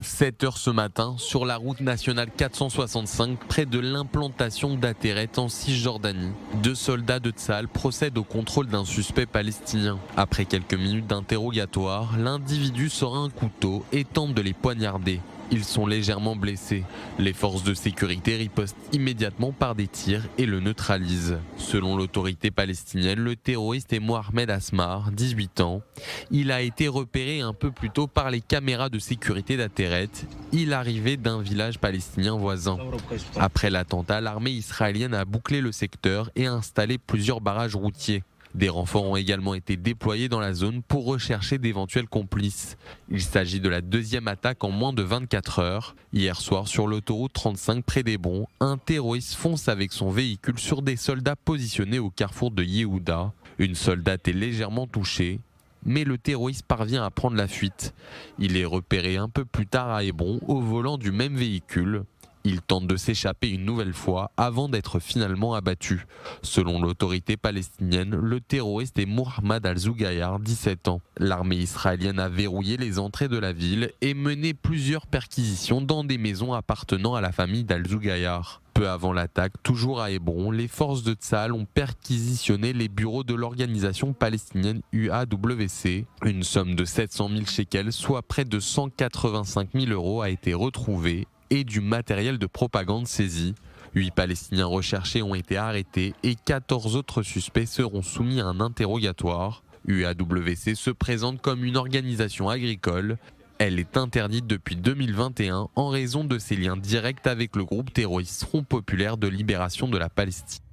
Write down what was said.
7 heures ce matin, sur la route nationale 465, près de l'implantation d'Ateret en Cisjordanie. 2 soldats de Tsahal procèdent au contrôle d'un suspect palestinien. Après quelques minutes d'interrogatoire, l'individu sort un couteau et tente de les poignarder. Ils sont légèrement blessés. Les forces de sécurité ripostent immédiatement par des tirs et le neutralisent. Selon l'autorité palestinienne, le terroriste est Mohamed Asmar, 18 ans. Il a été repéré un peu plus tôt par les caméras de sécurité d'Ateret. Il arrivait d'un village palestinien voisin. Après l'attentat, l'armée israélienne a bouclé le secteur et a installé plusieurs barrages routiers. Des renforts ont également été déployés dans la zone pour rechercher d'éventuels complices. Il s'agit de la deuxième attaque en moins de 24 heures. Hier soir, sur l'autoroute 35 près d'Hébron, un terroriste fonce avec son véhicule sur des soldats positionnés au carrefour de Yehuda. Une soldate est légèrement touchée, mais le terroriste parvient à prendre la fuite. Il est repéré un peu plus tard à Hébron au volant du même véhicule. Il tente de s'échapper une nouvelle fois avant d'être finalement abattu. Selon l'autorité palestinienne, le terroriste est Mohamed Al-Zougayar, 17 ans. L'armée israélienne a verrouillé les entrées de la ville et mené plusieurs perquisitions dans des maisons appartenant à la famille d'Al-Zougayar. Peu avant l'attaque, toujours à Hébron, les forces de Tsahal ont perquisitionné les bureaux de l'organisation palestinienne UAWC. Une somme de 700 000 shekels, soit près de 185 000 euros, a été retrouvée et du matériel de propagande saisi. 8 Palestiniens recherchés ont été arrêtés et 14 autres suspects seront soumis à un interrogatoire. UAWC se présente comme une organisation agricole. Elle est interdite depuis 2021 en raison de ses liens directs avec le groupe terroriste Front Populaire de Libération de la Palestine.